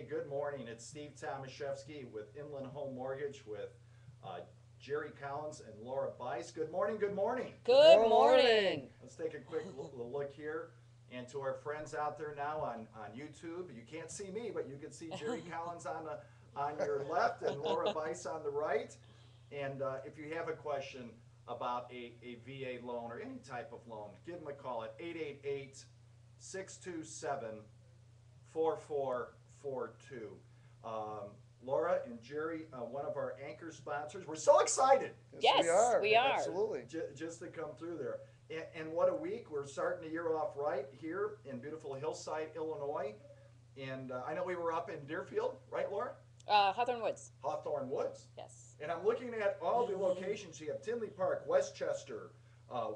good morning. It's Steve Tomaszewski with Inland Home Mortgage with Jerry Collins and Laura Bice. Good morning, good morning. Good morning. Let's take a quick look here. And to our friends out there now on YouTube, you can't see me, but you can see Jerry Collins on your left and Laura Bice on the right. And if you have a question about a VA loan or any type of loan, give them a call at 888-627-4442. Laura and Jerry, one of our anchor sponsors. We're so excited. Yes, we are. Absolutely. Just to come through there. And what a week. We're starting the year off right here in beautiful Hillside, Illinois. And I know we were up in Deerfield, right, Laura? Hawthorne Woods. Hawthorne Woods. Yes. And I'm looking at all the locations. You have Tinley Park, Westchester,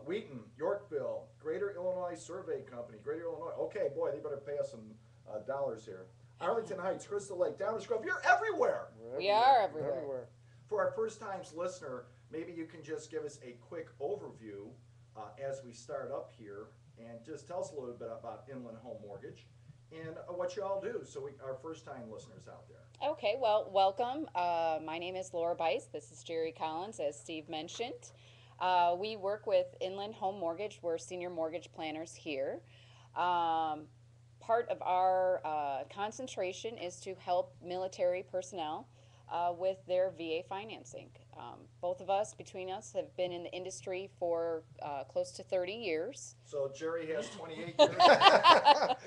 Wheaton, Yorkville, Greater Illinois Survey Company, Greater Illinois. Okay, boy, they better pay us some dollars here. Arlington Heights, Crystal Lake, Downers Grove. You're everywhere. We are everywhere. For our first time listener, maybe you can just give us a quick overview as we start up here and just tell us a little bit about Inland Home Mortgage and what you all do, so our first time listeners out there. Okay, well, welcome. My name is Laura Bice. This is Jerry Collins, as Steve mentioned. We work with Inland Home Mortgage. We're senior mortgage planners here. Part of our concentration is to help military personnel with their VA financing. Both of us, between us, have been in the industry for close to 30 years. So Jerry has 28 years, and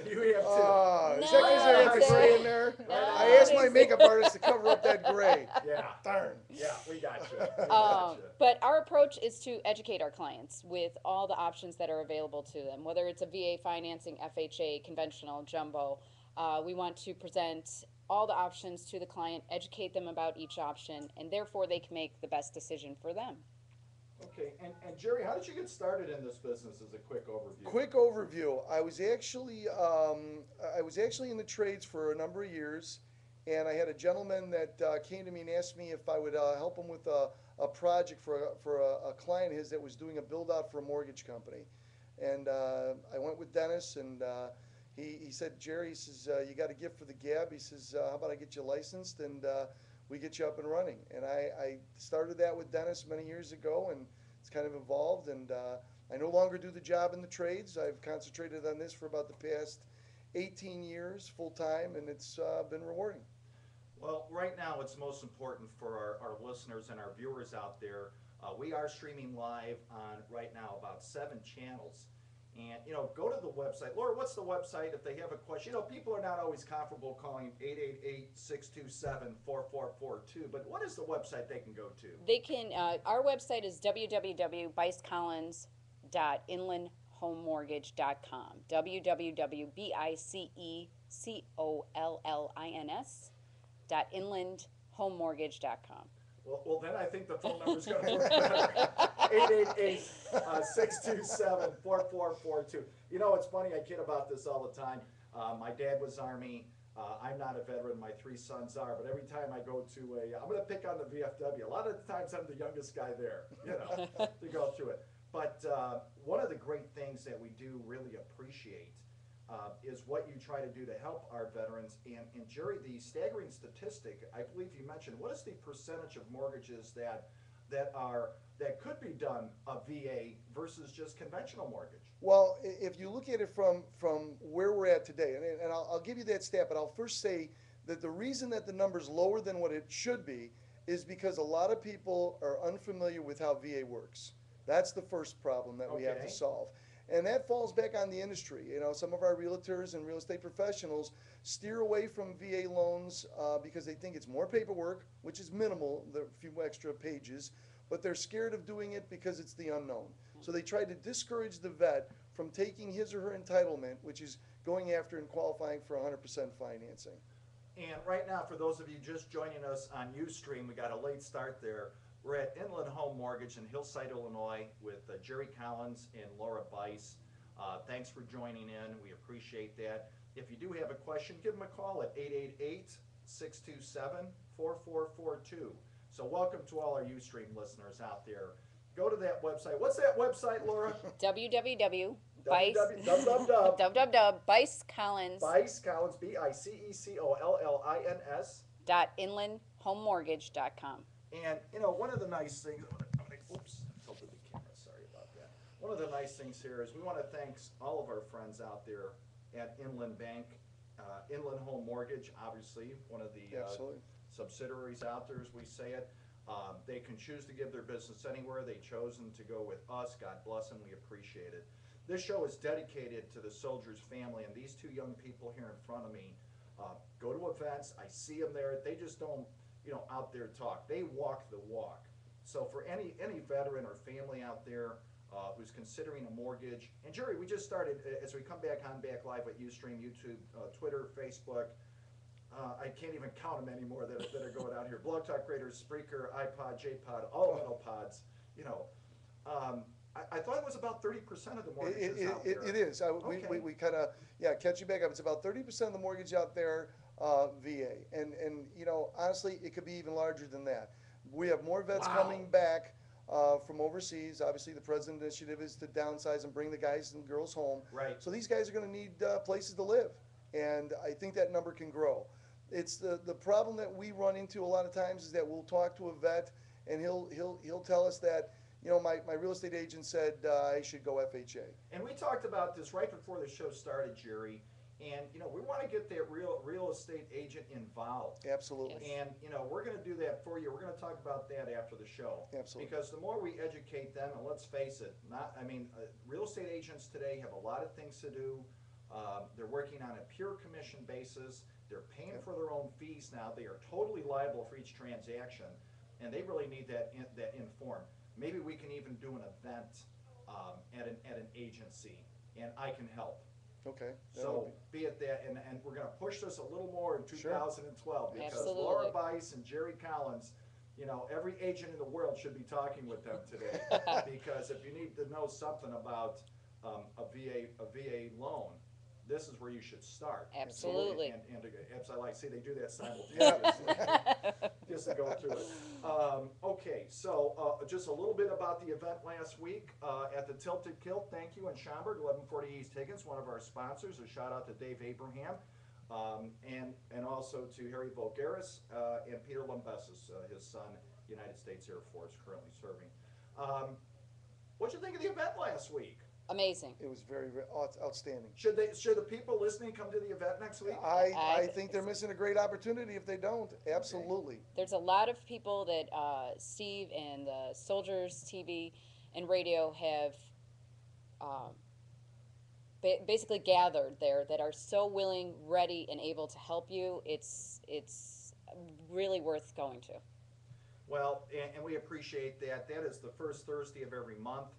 you have 2. Is that because there has a gray in there? No, I asked my makeup artist to cover up that gray. Yeah. Darn. Yeah, we got you. We got you. But our approach is to educate our clients with all the options that are available to them, whether it's a VA financing, FHA, conventional, jumbo. We want to present all the options to the client, educate them about each option, and therefore they can make the best decision for them. Okay, and Jerry, how did you get started in this business as a quick overview? Quick overview. I was actually in the trades for a number of years, and I had a gentleman that came to me and asked me if I would help him with a project for a client of his that was doing a build out for a mortgage company. And I went with Dennis, and he said, Jerry, he says, you got a gift for the gab. He says, how about I get you licensed and we get you up and running. And I started that with Dennis many years ago, and it's kind of evolved. And I no longer do the job in the trades. I've concentrated on this for about the past 18 years full time, and it's been rewarding. Well, right now it's most important for our listeners and our viewers out there. We are streaming live on right now about 7 channels. And, go to the website. Laura, what's the website if they have a question? People are not always comfortable calling 888-627-4442, but what is the website they can go to? They can, our website is www.bicecollins.inlandhomemortgage.com, www.bicecollins.inlandhomemortgage.com. Well, then I think the phone number's going to work better. 888-627-4442. It's funny, I kid about this all the time. My dad was Army. I'm not a veteran. My 3 sons are. But every time I go to I'm going to pick on the VFW. A lot of the times I'm the youngest guy there, to go through it. But one of the great things that we do really appreciate is what you try to do to help our veterans. And Jerry, the staggering statistic, I believe you mentioned, what is the percentage of mortgages that could be done a VA versus just conventional mortgage? Well, if you look at it from where we're at today, and I'll give you that stat, but I'll first say that the reason that the number's lower than what it should be is because a lot of people are unfamiliar with how VA works. That's the first problem that we have to solve. And that falls back on the industry. Some of our realtors and real estate professionals steer away from VA loans because they think it's more paperwork, which is minimal, the few extra pages, but they're scared of doing it because it's the unknown. So they try to discourage the vet from taking his or her entitlement, which is going after and qualifying for 100% financing. And right now, for those of you just joining us on Ustream, we got a late start there. We're at Inland Home Mortgage in Hillside, Illinois with Jerry Collins and Laura Bice. Thanks for joining in. We appreciate that. If you do have a question, give them a call at 888-627-4442. So welcome to all our Ustream listeners out there. Go to that website. What's that website, Laura? www Bice. Bice Collins. Bice Collins, BICECOLLINS. .inlandhomemortgage.com. And one of the nice things, oops, tilted the camera, sorry about that. One of the nice things here is we want to thank all of our friends out there at Inland Bank, Inland Home Mortgage, obviously one of the subsidiaries out there, as we say it. They can choose to give their business anywhere. They've chosen to go with us. God bless them. We appreciate it. This show is dedicated to the Soldiers family, and these two young people here in front of me go to events. I see them there. They just don't, out there talk. They walk the walk. So for any veteran or family out there who's considering a mortgage, and Jerry, we just started, as we come back live with Ustream, YouTube, Twitter, Facebook. I can't even count them anymore that are going out here. Blog Talk Creators, Spreaker, iPod, JPod, all metal pods. I thought it was about 30% of the mortgages out there. It is. Okay. We kind of, catch you back up. It's about 30% of the mortgage out there, VA. And honestly, it could be even larger than that. We have more vets coming back from overseas. Obviously, the president initiative is to downsize and bring the guys and girls home. Right. So these guys are going to need places to live. And I think that number can grow. It's the problem that we run into a lot of times is that we'll talk to a vet and he'll tell us that, my real estate agent said I should go FHA. And we talked about this right before the show started, Jerry. And we want to get that real estate agent involved. Absolutely. Yes. And we're going to do that for you. We're going to talk about that after the show. Absolutely. Because the more we educate them, and let's face it, real estate agents today have a lot of things to do. They're working on a pure commission basis. They're paying for their own fees now. They are totally liable for each transaction, and they really need that informed. Maybe we can even do an event at an agency, and I can help. Okay. So be it that, and we're going to push this a little more in 2012 because Absolutely. Laura Bice and Jerry Collins, every agent in the world should be talking with them today because if you need to know something about a VA loan, this is where you should start. Absolutely. And absolutely, I see they do that simultaneously just to go through it. Okay, so just a little bit about the event last week at the Tilted Kilt. Thank you, in Schaumburg, 1140 East Higgins, one of our sponsors. A shout out to Dave Abraham and also to Harry Vogaris and Peter Lembesis, his son, United States Air Force, currently serving. What'd you think of the event last week? Amazing. It was very, very outstanding. Should the people listening come to the event next week? I think they're missing a great opportunity if they don't. Absolutely. There's a lot of people that Steve and the Soldiers TV and radio have basically gathered there that are so willing, ready, and able to help you. It's really worth going to. Well, and we appreciate that. That is the first Thursday of every month.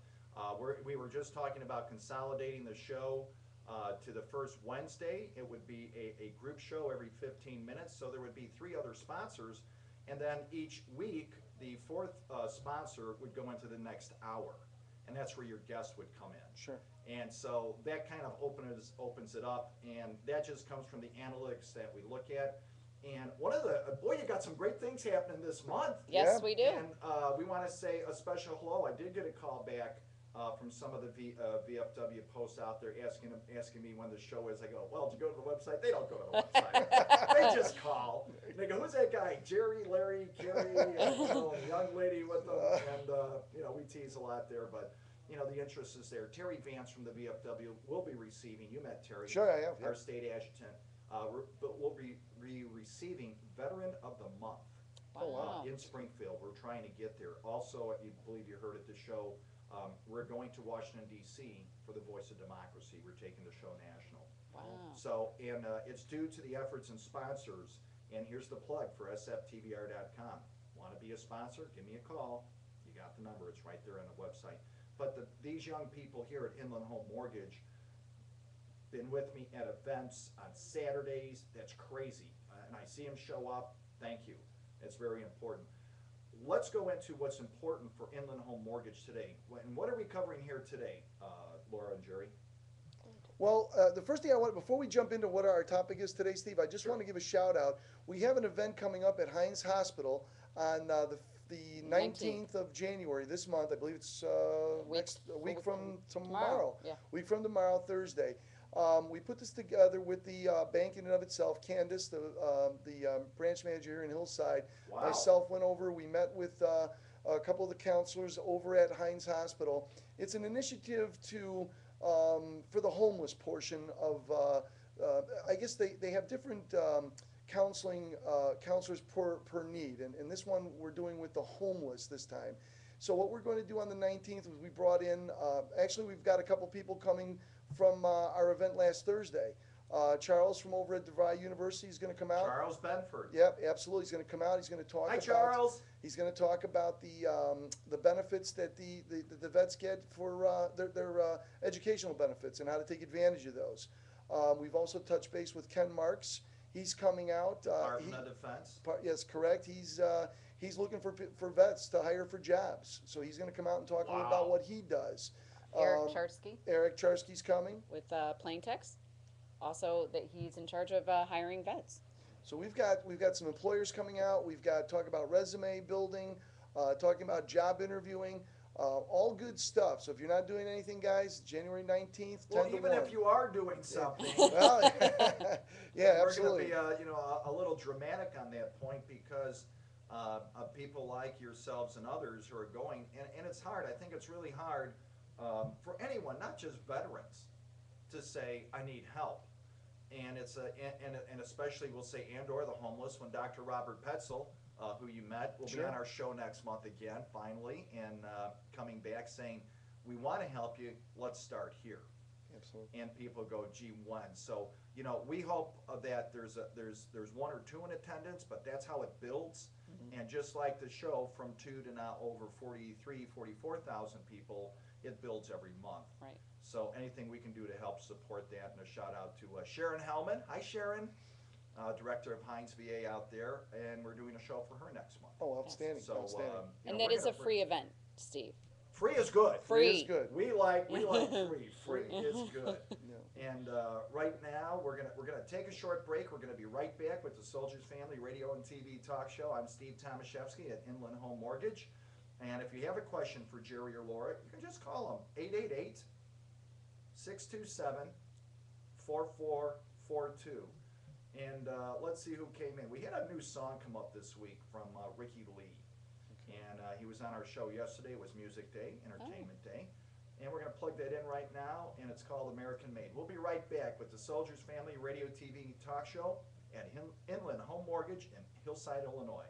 We were just talking about consolidating the show to the first Wednesday. It would be a group show every 15 minutes, so there would be 3 other sponsors, and then each week the 4th sponsor would go into the next hour, and that's where your guest would come in. Sure. And so that kind of opens it up, and that just comes from the analytics that we look at. And one of boy, you got some great things happening this month. Yes, we do. And we want to say a special hello. I did get a call back from some of the VFW posts out there asking me when the show is. I go, well, did you go to the website? They don't go to the website. They just call. And they go, who's that guy? Jerry, Larry, Kerry, and the young lady with them. And we tease a lot there, but the interest is there. Terry Vance from the VFW will be receiving. You met Terry. Sure, I have. Our state adjutant. But we'll be receiving Veteran of the Month. Wow. In Springfield. We're trying to get there. Also, I believe you heard at the show, we're going to Washington, D.C. for the Voice of Democracy. We're taking the show national. Wow. So, and it's due to the efforts and sponsors. And here's the plug for SFTVR.com. Want to be a sponsor? Give me a call. You got the number. It's right there on the website. But these young people here at Inland Home Mortgage been with me at events on Saturdays. That's crazy. And I see them show up. Thank you. It's very important. Let's go into what's important for Inland Home Mortgage today. And what are we covering here today, Laura and Jerry? Well, the first thing I want, before we jump into what our topic is today, Steve, I just want to give a shout out. We have an event coming up at Hines Hospital on the the 19th. 19th of January, this month. I believe it's a week from tomorrow. Yeah. Week from tomorrow, Thursday. We put this together with the bank in and of itself. Candace, the branch manager here in Hillside, Wow. myself went over. We met with a couple of the counselors over at Heinz Hospital. It's an initiative to for the homeless portion of. I guess they have different counselors per need, and this one we're doing with the homeless this time. So what we're going to do on the 19th is we brought in. Actually, we've got a couple people coming from our event last Thursday. Charles from over at DeVry University is going to come out. Charles Benford. Yep, absolutely. He's going to come out. He's going to talk. Hi, about, Charles. He's going to talk about the benefits that the vets get for their educational benefits and how to take advantage of those. We've also touched base with Ken Marks. He's coming out. Department of Defense. Yes, correct. He's looking for vets to hire for jobs. So he's going to come out and talk a little about what he does. Eric Charsky Eric Charsky's coming. with Plain Text. Also, that he's in charge of hiring vets. So we've got some employers coming out. We've got talking about resume building, talking about job interviewing, all good stuff. So if you're not doing anything, guys, January 19th, 10 Well, to even 1. if you are doing something, Well, yeah, we're absolutely. going to be a little dramatic on that point because of people like yourselves and others who are going, and it's hard. I think it's really hard for anyone, not just veterans, to say I need help. And it's and especially we'll say or the homeless when Dr. Robert Petzel, who you met, will be Sure. on our show next month again, finally, and coming back saying, we want to help you, let's start here. Absolutely. And people go, gee, when? So, we hope that there's one or two in attendance, but that's how it builds. Mm-hmm. And just like the show, from 2 to now over 44,000 people, it builds every month. Right. So anything we can do to help support that, and a shout out to Sharon Hellman. Hi, Sharon, director of Heinz VA out there, and we're doing a show for her next month. Oh, outstanding. So, outstanding. And that is a free event, Steve. Free is good. Free. It is good. We like free. Free is good. Yeah. And right now we're gonna take a short break. We're gonna be right back with the Soldiers Family Radio and TV Talk Show. I'm Steve Tomaszewski at Inland Home Mortgage, and if you have a question for Jerry or Laura, you can just call them 888-627-4442. And let's see who came in. We had a new song come up this week from Ricky Lee. And he was on our show yesterday. It was Music Day, Entertainment Day. And we're going to plug that in right now, and it's called American Made. We'll be right back with the Soldiers Family Radio TV Talk Show at Inland Home Mortgage in Hillside, Illinois.